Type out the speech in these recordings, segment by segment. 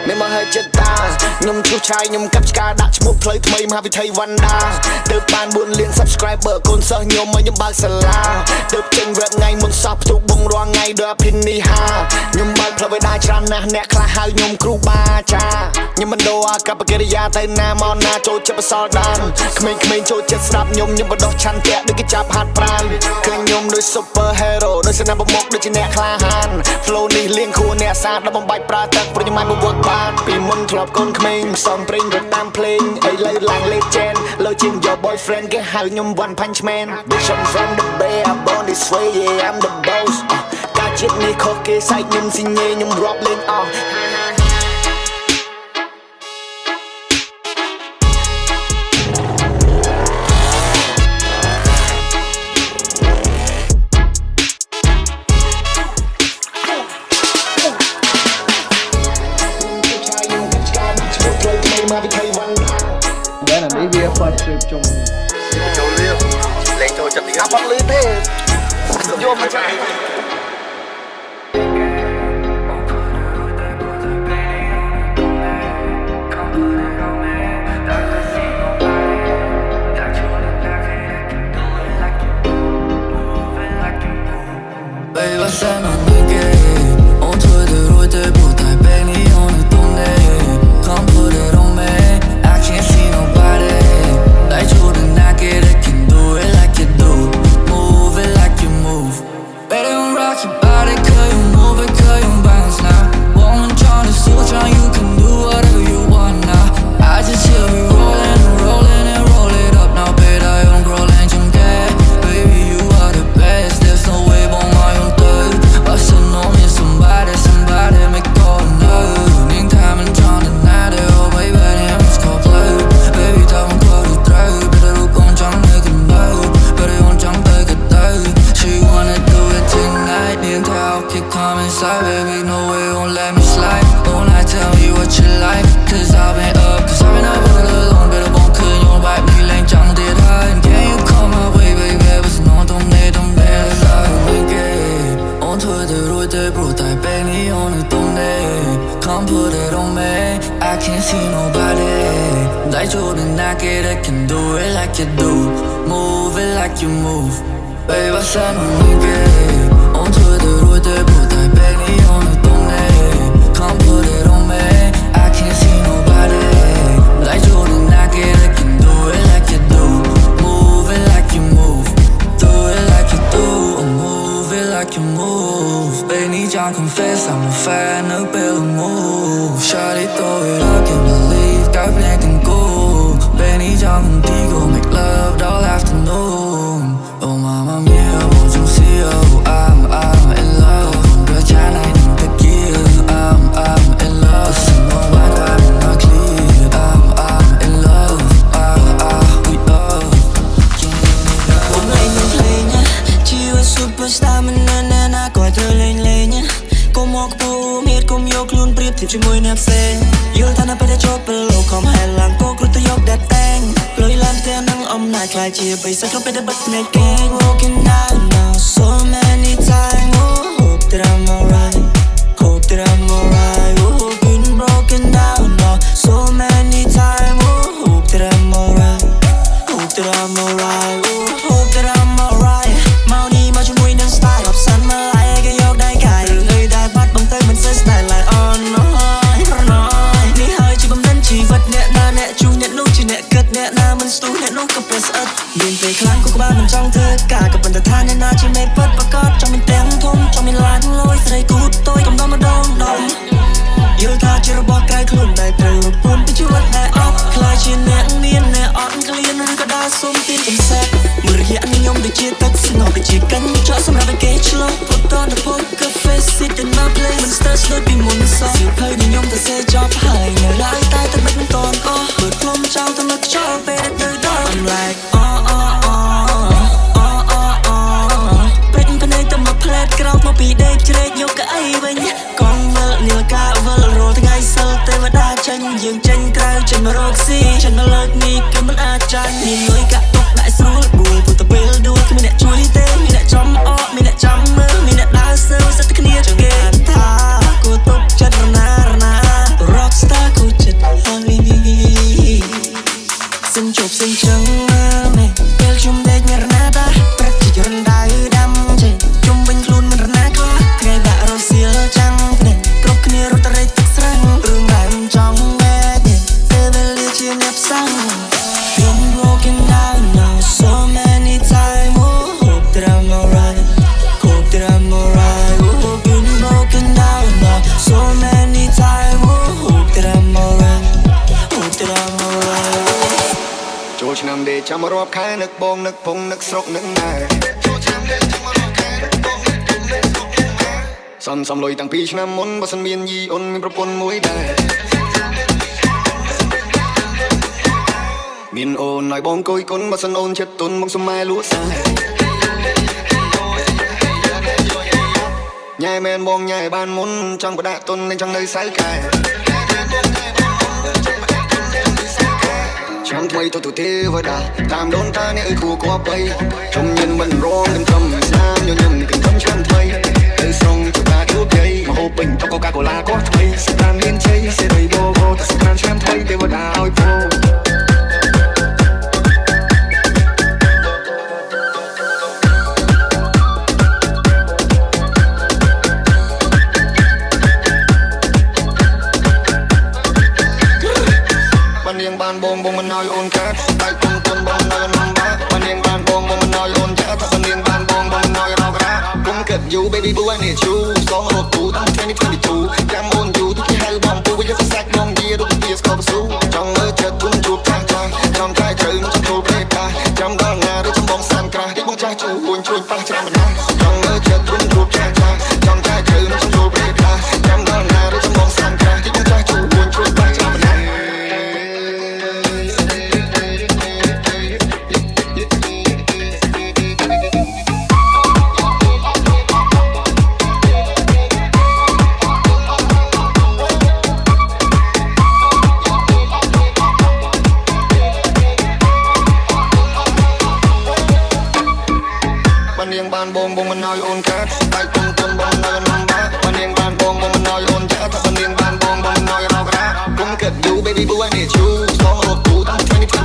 មានមកហើយចិត្តតាខ្ញុំជួឆាយខ្ញុំកាប់ឆ្កាដាក់ឈ្មោះផ្លូវថ្មីមហាវិថីវណ្ណដាទើបបាន4លាន subscriber កូនសិស្សខ្ញុំមកខ្ញុំបើកសាលាទើបចេញ rap ថ្ងៃមុនសោះផ្ទុកបងរាល់ថ្ងៃដល់ភិនីហាខ្ញុំបើកផ្លូវឲ្យដែរច្រើនណាស់អ្នកខ្លះហៅខ្ញុំគ្រូបាអាចារ្យខ្ញុំមិនដូរអាកប្បកិរិយាទៅណាមកណាចូលចិត្តបសល់ដានក្មេងៗចូលចិត្តស្ដាប់ខ្ញុំបដោះឆន្ទៈដូចគេចាប់ហាត់ប្រាណឃើញខ្ញុំដូច super hero ដូចស្នាមប្រមុខដូចជាអ្នកក្លាហាន flow នេះលៀងខួរអ្នកសាដល់បំបាច់ប្រើទឹកព្រោះខ្ញុំមិនបវត្តបានពីមុនធ្លាប់កូនក្មេងផ្សំប្រេងទៅតាមភ្លេងឥឡូវឡើង legend លើជាង your boyfriend គេហៅខ្ញុំ one punch man bitch I'm from the bay I'm born this way yeah I'm the boss ការជាតិនេះខុសគេសាច់ខ្ញុំស៊ីញេខ្ញុំរាប់លេងអស់Đấy là mấy video phần chụp chungចូលលៀបលេងចូលចិត្តទៀតអត់បាត់លឺទេយកមកចាBaby, say my nigga on Twitter, rồi tới buổi tại bên đi on the tung này Come put it on me I can't see nobody Like you the knock it, I can do it like you do Move it like you move Baby, don't rock your body, cause you move it, cause you bounce now Woman tryna switch on, you can do whatever you want now I just hear we rolling and rolling and roll it up now Baby, I don't grow and you get Baby, you are the best, there's no way but my own third But so know me somebody make all nerve Những time mình chọn đến nay để oh baby, em it's called play Baby, tao không có được trade Better lúc con chẳng nơi cần đâu Better con chẳng tới cái tay She wanna do it tonight Những thao keep come inside Baby, no way, won't let me slide Don't lie, tell me what you like Cause I've been up all alone Better won't clear your vibe Đi lên chẳng tiệt hai And can you come my way, baby But nó don't need lại Mình kê On thôi từ rồi tới bro Tại bên đi on the tung này Come put it on me I can't see nobody Like Jordan, knock it, I can do it like you do Move it like you move Baby, say my nigga On thôi từ rồi tới bro Tại bên đi on the tung này Come put it on me I can't see nobody Like Jordan, knock it, I can do it like you do Move it like you move Do it like you do Move it like you move Baby, don't confess I'm a fan of Bella move Shawty, throw it up, can't believe Got blanked and gold Baby, don't go make love all afternoon Oh mama mia, won't you see oh I'm in love Girl, try night in the gear I'm in love So no one got me not clear I'm in love we love Hôm nay mình play nhá Chỉ là superstar mình nên nên à gọi thơ lên lên nhá Cô mọc bố miết cô nhóc luôn priệp thêm cho môi nẹp xe Yêu thân áp để chốt bờ lộ không hề làng cô cứ tôi nhóc đẹp tang Lối làm theo nắng ấm nại khai chia bây giờ không biết đã bắt ngày kênh Walking down now so many times Oh hope that I'm alright Hope that I'm alright Oh been broken down now so many times Oh hope that I'm alright Hope that I'm alright Oh hope that I'm alright Mau đi mau cho mùi nâng style Học sẵn mà lại cái dọc đáy cài Người đã bắt bằng tay mình sẽ style lại on nói Ní hơi chỉ bấm đánh chỉ vật nẹ na nẹ chú nẹ nụ chỉ nẹ cất nẹ na mình stu nẹ nụ cặp bè sợt Nhìn về kháng của ba mình trong thơ cả cặp bần thật tha nẹ na chỉ mê bớt và cót Trong mình tiếng thông trong mình lái lối Sẽ đây cút tôi cầm đó mà đông đông Yêu tha chỉ rồi bỏ cái khuôn đại từ buồn bị chú vật đại ốc Khai chỉ nẹ niên nẹ ọn clean Rồi cả đa xung tin cầm xét Mười hiện anh nhông để chia tắc xin ngọt để chỉ cánh Chọn xong ra bên kế chlo Put on the poker face sit in my place Mình start đôi bình muốn xong Siêu hơi để nhông ta sẽ job hai Nhờ lại tay ta bắt mình còn Bớt không trao ta mất cho về để tới đó I'm like Biết phần này ta mà plate Kraup mà bị đây chơi nhô cả ai bên Con vợ liều ca vợ rồi ta ngay sơ tê và đa chân Dương chân krau chân mà roxy Chân mà lợt mi cứ mất a chan Nhìn người cả tóc đại xuống Bùi phụ ta bê đuôi Khi mình đã chui tên Mình đã trong mình đã trong mơ Mình đã đá sơ Sẽ ta kia cho ghê Anh tha Cô tốc chất rana rana Rockstar សិនជប់សិនចឹងនេះពេលជុំដេកមានរណាតាប្រាក់ជារំដៅដាំចេះជុំវិញខ្លួនមានរណាខ្លះថ្ងៃបាក់រសៀលចាំងនេះគ្រប់គ្នារត់រែកទឹកស្រាំងរឿងរ៉ាវចង់វែកនេះពេលវេលាជាអ្នកផ្សាំង Been broken down now so many times oh, hope that I'm alright hope that I'm alright oh, been broken down now so many times oh, hope that I'm alright hope that I'm alright ចូលឆ្នាំដេកចាំរាប់ខែនឹកបងនឹកពងនឹកស្រុកនឹកណែចូលឆ្នាំដេកចាំរាប់ខែនឹកបងនឹកពងនឹកស្រុកនឹកណែសំលុយតាំងពីឆ្នាំមុនបើសិនមានយីអូនមានប្រពន្ធមួយដែរមានអូនឲ្យបងគយគុណបើសិនអូនចិត្តទុនមកសុំម៉ែលួចសាញ៉ែមែនបងញ៉ែបានមុនចង់បដាក់ទុននឹងចង់នៅសៅកែចាំថ្មីទៅទេវតាតាមដូនតាអ្នកអើយគួរគួរបីជុំញិនមិនរងនឹងខំស្នាមញញឹមនឹងខំឆ្នាំថ្មីទៅស្រងជួបតាជួបជ័យមកហូបពេញតកូកាកូឡាក៏ថ្មីស្តានមានជ័យសេរីបូបូទៅស្កានឆ្នាំថ្មីទេវតាឲ្យពោបានបងមិនឲ្យអូនកាត់តែគុំគុំបងនៅនំបាបាននាងបានបងមិនឲ្យអូនចាក់តែនាងបានបងមិនឲ្យរករ៉ាគុំគិត you baby boo I need you សងរកទូតាម2022ចាំអូនយូទុកហៅបងពូវាសាច់បងយាដូចវាស្គបស៊ូចង់មើលចិត្តទុំជួបខាងខ្លាំងចង់តែត្រូវនឹងចូលព្រៃផ្កាចាំដល់ណាឬចំបងសានក្រាស់ទីបងចាស់ជួអួនជួយប៉ះច្រើនមិនណាចង់មើលចិត្តទុំជួបខាងខ្លាំងចង់តែត្រូវនឹងចូលព្រៃផ្កាចាំដល់ណាឬចំបងសានក្រាស់ទីបងចាស់ជួអួនជួយប៉ះច្រើនមិនណាបានបងមិនឲ្យអូនកាត់តែគុំគុំបងនៅនំបាបាននាងបានបងមិនឲ្យអូនចាក់តែនាងបានបងមិនឲ្យរករ៉ាគុំគិត you baby boo I need you សងរកទូតាម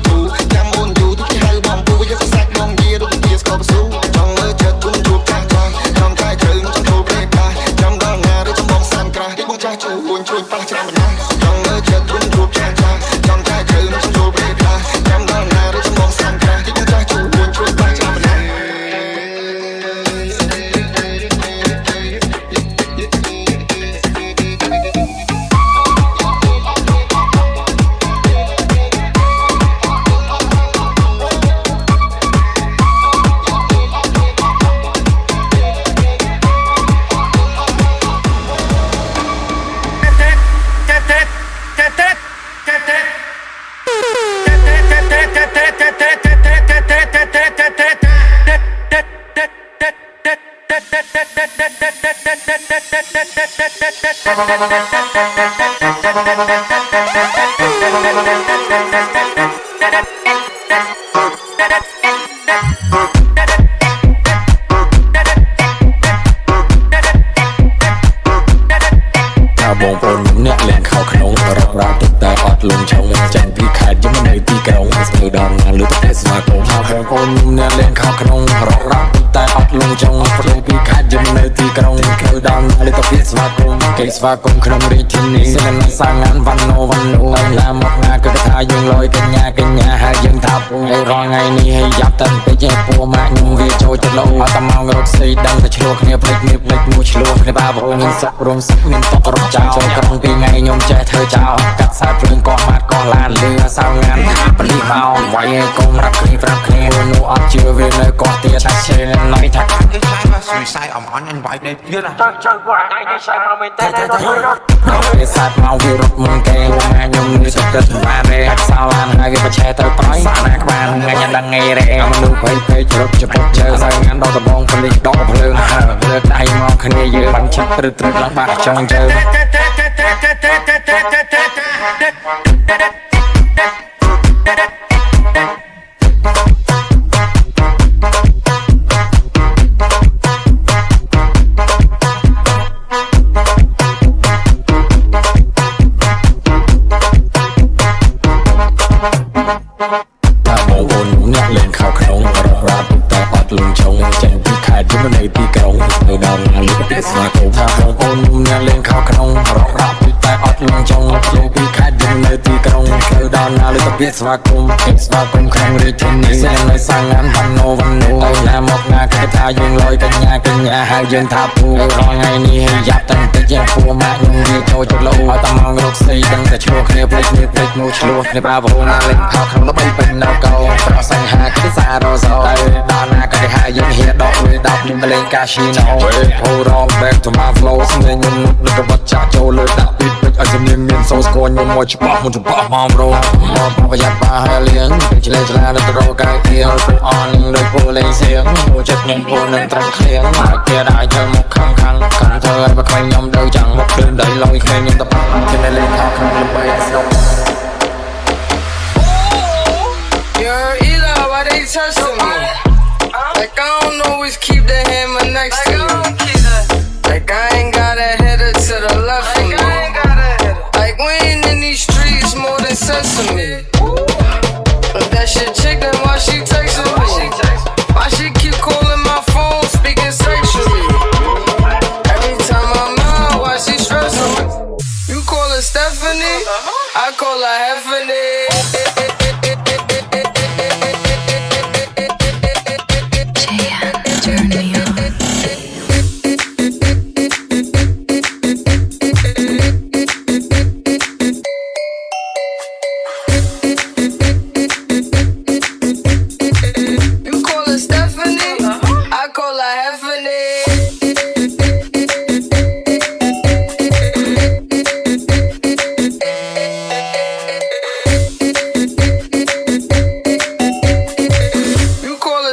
2022ចាំអូនយូទុកហៅបងពូវាសាច់បងយាដូចវាស្គបស៊ូចង់មើលចិត្តទុំជួបខាងខ្លាំងចង់តែត្រូវនឹងចូលព្រៃផ្កាចាំដល់ណាឬចំបងសានក្រាស់ទីបងចាស់ជួអួនជួយប៉ះច្រើនមិនណាចង់មើលចិត្តទុំជួបខាងខ្លាំងចង់តែត្រូវនឹងចូលព្រៃផ្កាចាំដល់ណាឬចំបងសានក្រាស់ទីបងចាស់ជួអួនជួយប៉ះច្រើនមិនណាបងប្អូនអ្នកលេងខោក្នុងរករាទឹកតែអត់លងឆុងចាញ់ពីខេត្តយមនៅទីក្រុងស្ទើរដល់ណាលើប្រទេសស្វាគមន៍បងប្អូនអ្នកលេងខោក្នុងរករាទឹកតែអត់លងឆុងព្រមពីខេត្តយមនៅទីក្រុងស្ទើរដល់ណាលើប្រទេសស្វាគមន៍គេស្វាគមន៍ក្នុងរាជធានីសិនណាសាងានវណ្ណោឡាមកណាគឺថាយើងលយកញ្ញាហើយយើងថាពូឲ្យរងថ្ងៃនេះឲ្យយ៉ាប់តែពេកឲ្យពូម៉ាក់ខ្ញុំវាចូលទៅលោអត់តែមករកស្អីដឹងតែឆ្លោះគ្នាភ្លេចមួយឆ្លោះគ្នាបាបងមានសុខរងសុខមានតករកចោលចូលក្រុងពីថ្ងៃខ្ញុំចេះធ្វើចោលកាត់ខ្សែភ្លើងកោះម៉ាត់កោះឡានលឺសាវងានបលីមកវាយឲ្យកុំរាប់គ្នាប្រាប់គ្នានោះអត់ជឿវានៅកោះទៀតតែឆេណណៃថាគឺខ្លាចថាសុយសាយអំអន់អញវាយនេះទៀតណាចូលគាត់ថ្ងៃនេះឆែមកមែនតើពេលសាត់មកវារត់មុនគេមកខ្ញុំនេះសក្តិបានរេអត់សោឡានហើយវាបច្ឆេទៅប្រៃសាណាក្បាលថ្ងៃញ៉ាំដឹងងាយរេមនុស្សពេកជ្រត់ច្បុកជើសាវងានដល់ដបងពលិចដកភ្លើងហើលើដៃមកគ្នាយើងបាញ់ឆាប់ព្រឹត្រឡើងបាក់ចង់ជើ នៅទីក្រុងទៅដល់ណាលើប្រទេសស្វាគមន៍ថាបងប្អូនខ្ញុំលេងខោក្នុងរករាប់ពីតែអត់លងចង់ចូលពីខេត្តយើងនៅទីក្រុងទៅដល់ណាលើប្រទេសស្វាគមន៍ក្នុងរាជធានីសៀមនៅសាងអានវណ្ណោទៅណាមកណាគេថាយើងលយកញ្ញាហៅយើងថាពូរាល់ថ្ងៃនេះយ៉ាប់តាំងពីយ៉ាងពូម៉ាក់ខ្ញុំវាចូលចិត្តលោឲ្យតែមករកស្អីដឹងតែឆ្លោះគ្នាភ្លេចមកឆ្លោះគ្នាបាបងប្អូនណាលេងខោក្នុងដើម្បីពេញនៅកោប្រស័យហាគេសារសោដល់ណាក៏គេហៅយើងហៀដកវា10ខ្ញុំទៅលេងកាស៊ីណូហូរង back to my flow ស្នេហ៍ខ្ញុំនៅក្បត់ចាក់ចូលលើដាក់ពីពេជ្រឲ្យជំនាញមានសូស្គរខ្ញុំមកច្បាស់មុនច្បាស់មករោមកប្រយ័ត្នបាហើយលៀងឆ្លេឆ្លាទៅរកកាយទៀតអនដូចពូលេងសៀងចូលចិត្តខ្ញុំពូនឹងត្រឹមឃ្លៀងមកគេដាក់ចូលមកខាងកាន់ធ្វើឲ្យមកខ្វែងខ្ញុំទៅចាំងមកដើរដៃលយខ្ញុំទៅប៉ាខ្ញុំលេងខោក្នុងដើម្បីស្រុក You're either why they testing me. Like I don't always keep the hammer next to me. Like I ain't got a header to the left of me. Like we ain't in these streets more than sesame. But that shit chick, then why she texting me? Why she keep calling my phone, speaking sexually? Every time I'm out, why she stressing me? You call her Stephanie, I call her Heffany.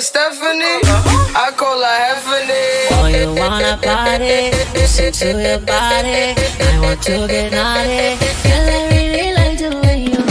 Stephanie, I call her Heffany. Oh, you wanna party? Listen to your body. I want to get naughty. Girl, I really like the way you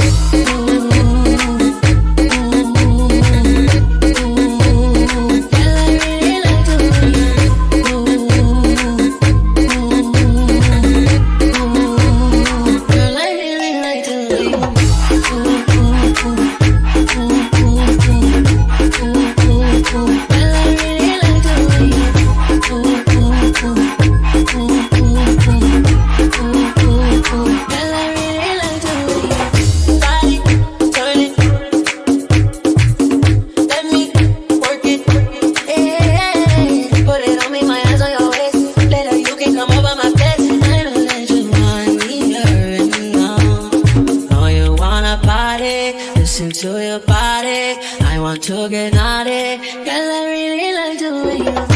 to your body. I want to get naughty. Girl, I really like the way you